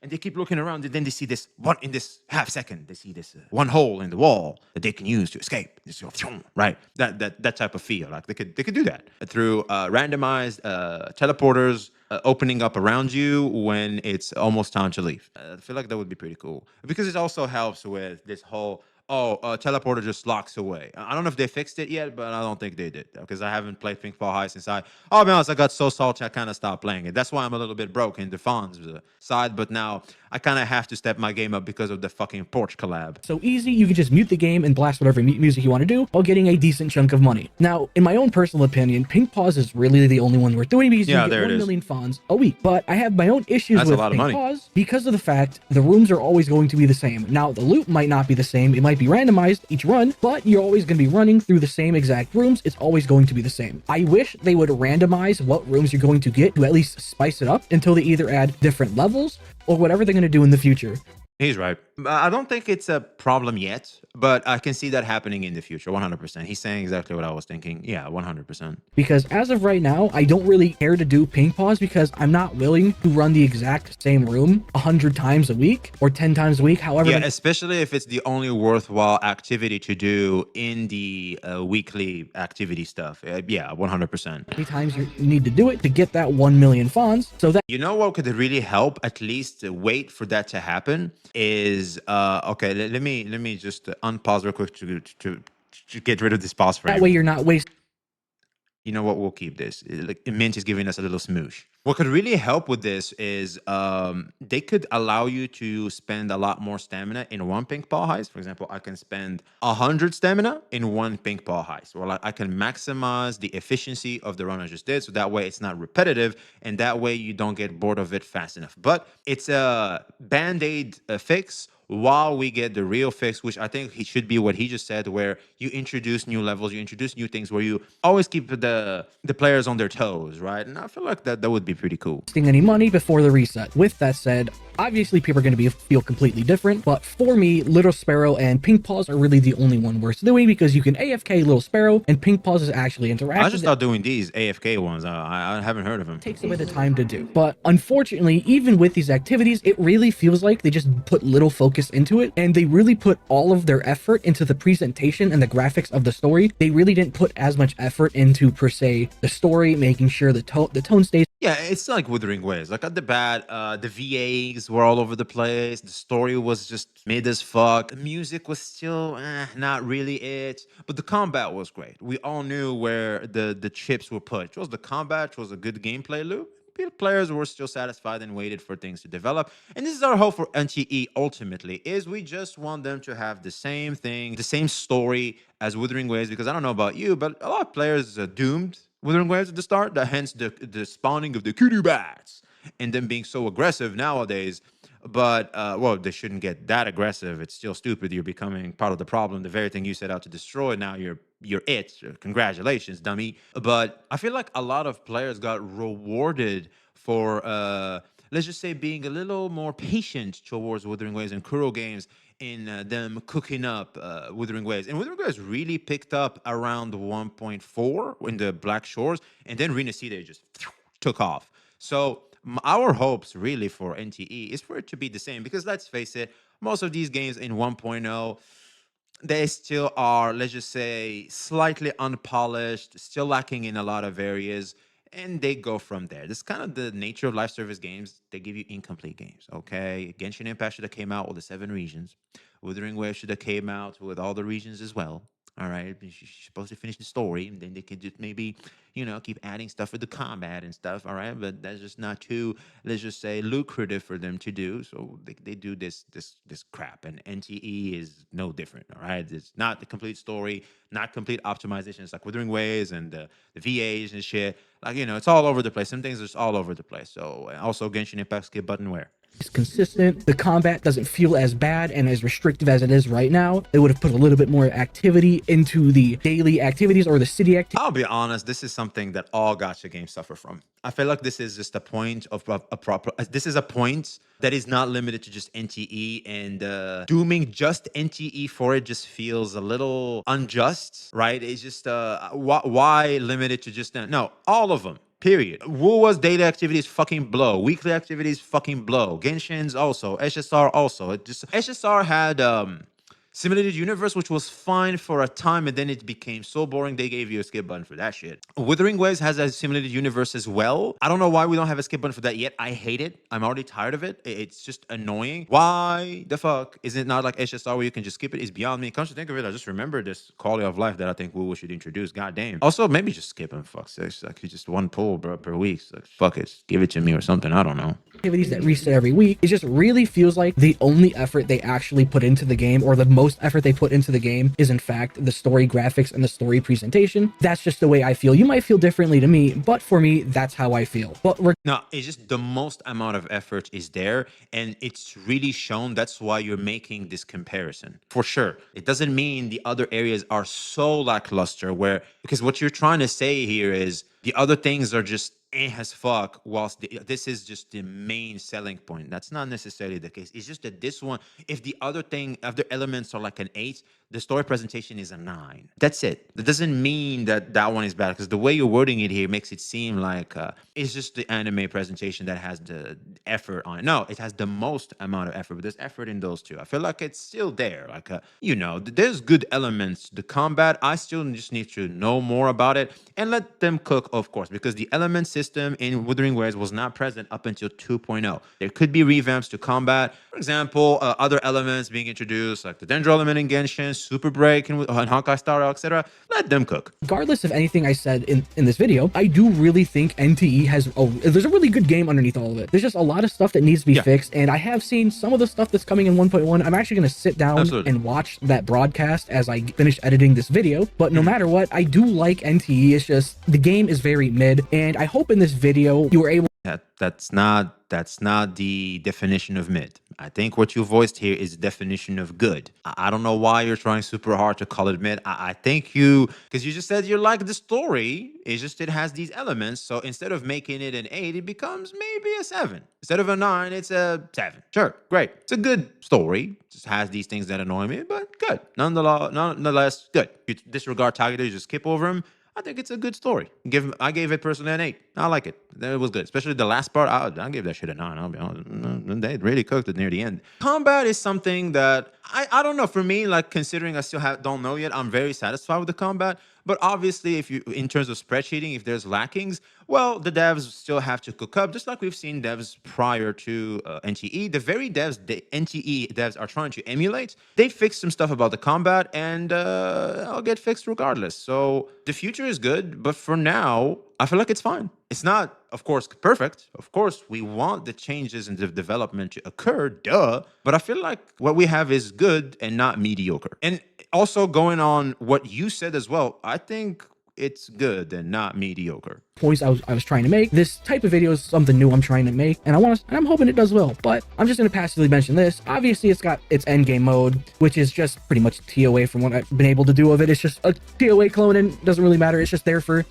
And they keep looking around, and then they see this in this half second. They see this one hole in the wall that they can use to escape. Right, that type of feel. Like they could do that through randomized teleporters opening up around you when it's almost time to leave. I feel like that would be pretty cool, because it also helps with this whole teleporter just locks away. I don't know if they fixed it yet, but I don't think they did because I haven't played Pink Ball High since I'll be honest, I got so salty I kind of stopped playing it. That's why I'm a little bit broke in the Fawn's side, but now I kind of have to step my game up because of the fucking Porch collab. So easy, you can just mute the game and blast whatever music you want to do while getting a decent chunk of money. Now, in my own personal opinion, Pink Paws is really the only one worth doing because you get 1 million fawns a week. But I have my own issues with Pink Paws because of the fact the rooms are always going to be the same. Now, the loot might not be the same. It might be randomized each run, but you're always going to be running through the same exact rooms. It's always going to be the same. I wish they would randomize what rooms you're going to get to at least spice it up until they either add different levels or whatever they're going to do in the future. He's right. I don't think it's a problem yet, but I can see that happening in the future, 100%. He's saying exactly what I was thinking. Yeah, 100%. Because as of right now, I don't really care to do Pink Paws because I'm not willing to run the exact same room 100 times a week or 10 times a week, however. Yeah, especially if it's the only worthwhile activity to do in the weekly activity stuff. Yeah, 100%. Many times you need to do it to get that 1 million fawns. So that, you know what could really help at least wait for that to happen is okay, let me just unpause real quick to get rid of this pause frame. That way you're not wasting. You know what? We'll keep this. Like Mint is giving us a little smoosh. What could really help with this is they could allow you to spend a lot more stamina in one pink ball heist. For example, I can spend 100 stamina in one pink ball heist. Well, I can maximize the efficiency of the run I just did, so that way it's not repetitive, and that way you don't get bored of it fast enough. But it's a band-aid fix while we get the real fix, which I think he should be what he just said, where you introduce new levels, you introduce new things, where you always keep the players on their toes, right? And I feel like that would be pretty cool. Any money before the reset. With that said, obviously people are going to feel completely different, but for me, Little Sparrow and Pink Paws are really the only one worth doing because you can AFK Little Sparrow and Pink Paws is actually interactive. I just started doing these AFK ones. I haven't heard of them. It takes a bit of time to do. But unfortunately, even with these activities, it really feels like they just put little focus into it, and they really put all of their effort into the presentation and the graphics of the story. They really didn't put as much effort into, per se, the story, making sure the tone stays. Yeah, it's like Wuthering Waves. Like at the bat, the VAs were all over the place. The story was just mid as fuck. The music was still not really it. But the combat was great. We all knew where the chips were put. It was the combat, it was a good gameplay loop. Players were still satisfied and waited for things to develop. And this is our hope for NTE ultimately, is we just want them to have the same thing, the same story as Wuthering Waves, because I don't know about you, but a lot of players doomed Wuthering Waves at the start, hence the spawning of the kudu bats and them being so aggressive nowadays. But, well, they shouldn't get that aggressive. It's still stupid. You're becoming part of the problem. The very thing you set out to destroy, now you're it. Congratulations, dummy. But I feel like a lot of players got rewarded for, let's just say, being a little more patient towards Wuthering Waves and Kuro games in them cooking up Wuthering Waves. And Wuthering Waves really picked up around 1.4 in the Black Shores, and then Rena City just took off. So our hopes really for NTE is for it to be the same, because let's face it, most of these games in 1.0, they still are, let's just say, slightly unpolished, still lacking in a lot of areas, and they go from there. This is kind of the nature of live service games. They give you incomplete games, okay? Genshin Impact should have came out with the 7 regions. Wuthering Waves should have came out with all the regions as well. All right, you're supposed to finish the story, and then they could just maybe, you know, keep adding stuff with the combat and stuff. All right, but that's just not too, let's just say, lucrative for them to do. So they do this crap, and NTE is no different. All right, it's not the complete story, not complete optimization. It's like Wuthering Waves and the VAs and shit. Like, you know, it's all over the place. Some things are just all over the place. So also Genshin Impact skip button where. It's consistent. The combat doesn't feel as bad and as restrictive as it is right now. They would have put a little bit more activity into the daily activities or the city activities. I'll be honest, this is something that all gacha games suffer from. I feel like this is just a point of a proper, this is a point that is not limited to just NTE, and dooming just NTE for it just feels a little unjust, right? It's just, why limit it to just, no, all of them. Period. WoW's daily activities fucking blow. Weekly activities fucking blow. Genshin's also. SSR also. It just, SSR had Simulated Universe, which was fine for a time, and then it became so boring they gave you a skip button for that shit. Wuthering Waves has a Simulated Universe as well. I don't know why we don't have a skip button for that yet. I hate it. I'm already tired of it. It's just annoying. Why the fuck is it not like HSR where you can just skip it? It's beyond me. Come to think of it, I just remember this quality of life that I think we should introduce. God damn. Also, maybe just skip them. Fuck sakes. Like, just one pull, bro, per week. Like, fuck it. Give it to me or something. I don't know. Activities that reset every week. It just really feels like the only effort they actually put into the game, or the most effort they put into the game, is in fact the story graphics and the story presentation. That's just the way I feel. You might feel differently to me, but for me, that's how I feel. But no, it's just the most amount of effort is there, and it's really shown. That's why you're making this comparison. For sure. It doesn't mean the other areas are so lackluster, because what you're trying to say here is the other things are just as fuck, whilst this is just the main selling point. That's not necessarily the case. It's just that this one, if the other elements are like an 8, the story presentation is a 9. That's it. That doesn't mean that that one is bad, because the way you're wording it here makes it seem like it's just the anime presentation that has the effort on it. No, it has the most amount of effort, but there's effort in those two. I feel like it's still there. Like, there's good elements. The combat, I still just need to know more about it and let them cook, of course, because the element system in Wuthering Waves was not present up until 2.0. There could be revamps to combat. For example, other elements being introduced, like the Dendro element in Genshin, Super Break and Honkai Star Rail, etc. Let them cook. Regardless of anything I said in this video, I do really think NTE there's a really good game underneath all of it. There's just a lot of stuff that needs to be fixed, and I have seen some of the stuff that's coming in 1.1. I'm actually going to sit down and watch that broadcast as I finish editing this video, but no matter what, I do like NTE. It's just the game is very mid, and I hope in this video you were able. That's not the definition of mid. I think what you voiced here is the definition of good. I don't know why you're trying super hard to call it mid. I think because you just said you like the story. It's just it has these elements. So instead of making it an 8, it becomes maybe a 7. Instead of a 9, it's a 7. Sure, great. It's a good story. It just has these things that annoy me, but good. Nonetheless, good. You disregard Tagada, you just skip over him. I think it's a good story. I gave it personally an 8. I like it. It was good, especially the last part. I gave that shit a 9. I'll be honest. They really cooked it near the end. Combat is something that I don't know. For me, like, considering I still don't know yet, I'm very satisfied with the combat. But obviously, in terms of spreadsheeting, if there's lackings, well, the devs still have to cook up, just like we've seen devs prior to NTE. The very devs the NTE devs are trying to emulate, they fixed some stuff about the combat, and I'll get fixed regardless. So the future is good, but for now, I feel like it's fine. It's not, of course, perfect. Of course, we want the changes in the development to occur, duh. But I feel like what we have is good and not mediocre. And also, going on what you said as well, I think it's good and not mediocre. Points I was trying to make. This type of video is something new I'm trying to make, and I'm hoping it does well. But I'm just going to passively mention this. Obviously, it's got its end game mode, which is just pretty much TOA from what I've been able to do of it. It's just a TOA clone, and doesn't really matter. It's just there for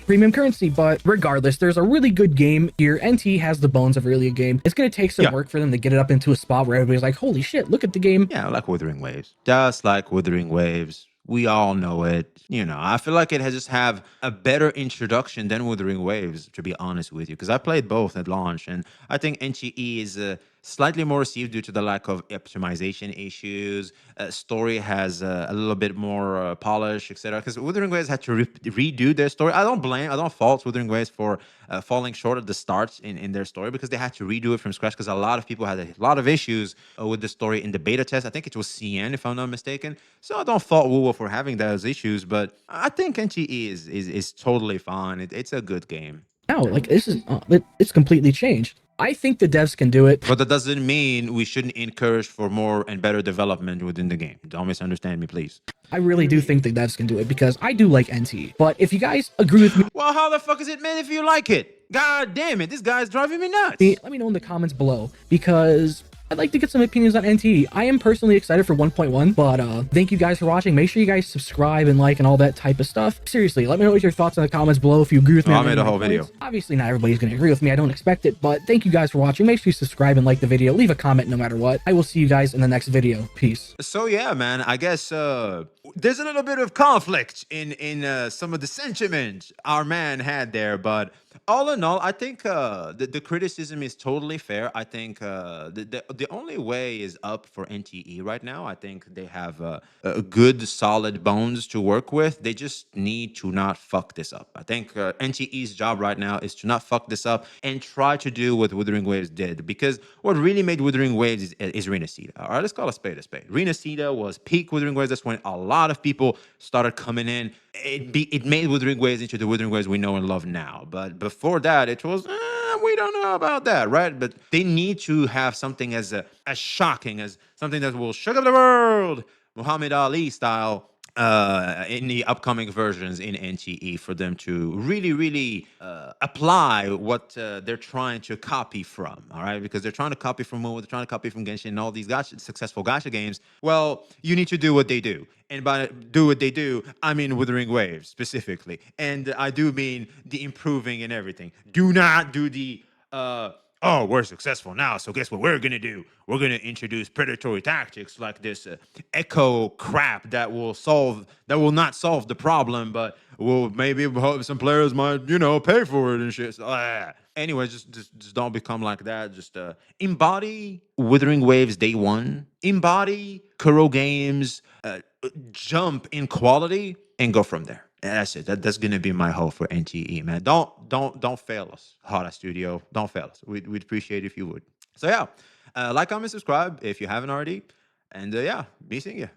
premium currency. But regardless, there's a really good game here. NT has the bones of really a game. It's going to take some work for them to get it up into a spot where everybody's like, holy shit, look at the game. Yeah, like Wuthering Waves. Just like Wuthering Waves. We all know it. I feel like it has just have a better introduction than Wuthering Waves, to be honest with you, because I played both at launch, and I think NTE is slightly more received due to the lack of optimization issues. Story has a little bit more polish, etc. Because Wuthering Waves had to redo their story. I don't fault Wuthering Waves for falling short at the start in their story, because they had to redo it from scratch, because a lot of people had a lot of issues with the story in the beta test. I think it was CN, if I'm not mistaken. So I don't fault WoW for having those issues, but I think NTE is totally fine. It's a good game. No, like, this is it's completely changed. I think the devs can do it. But that doesn't mean we shouldn't encourage for more and better development within the game. Don't misunderstand me, please. I really do think the devs can do it, because I do like NT. But if you guys agree with me... Well, how the fuck is it made if you like it? God damn it, this guy's driving me nuts. Let me know in the comments below, because I'd like to get some opinions on NTE. I am personally excited for 1.1, but thank you guys for watching. Make sure you guys subscribe and like and all that type of stuff. Seriously, let me know what your thoughts in the comments below if you agree with me. I made a whole video. Obviously, not everybody's going to agree with me. I don't expect it, but thank you guys for watching. Make sure you subscribe and like the video. Leave a comment no matter what. I will see you guys in the next video. Peace. So yeah, man, I guess there's a little bit of conflict in some of the sentiment our man had there, but all in all, I think the criticism is totally fair. I think the only way is up for NTE right now. I think they have a good, solid bones to work with. They just need to not fuck this up. I think NTE's job right now is to not fuck this up and try to do what Wuthering Waves did. Because what really made Wuthering Waves is Renacida. All right, let's call a spade a spade. Renacida was peak Wuthering Waves. That's when a lot of people started coming in. It made Wuthering Waves into the Wuthering Waves we know and love now. But before that, it was we don't know about that, right? But they need to have something as shocking as something that will shake up the world, Muhammad Ali style, in the upcoming versions in NTE for them to really apply what they're trying to copy from. All right, because they're trying to copy from Moon, they're trying to copy from Genshin and all these successful gacha games. Well, you need to do what they do, and by do what they do, I mean Wuthering Waves specifically, and I do mean the improving and everything. Do not do the oh, we're successful now, so guess what we're gonna do? We're gonna introduce predatory tactics like this echo crap that will not solve the problem, but will maybe some players might pay for it and shit. So, anyway, just don't become like that. Just embody Wuthering Waves day one. Embody Kuro Games jump in quality and go from there. And that's it. That's gonna be my hope for NTE, man. Don't fail us, Hara Studio. Don't fail us. We'd appreciate it if you would. So yeah, like, comment, subscribe if you haven't already, and yeah, be seeing you.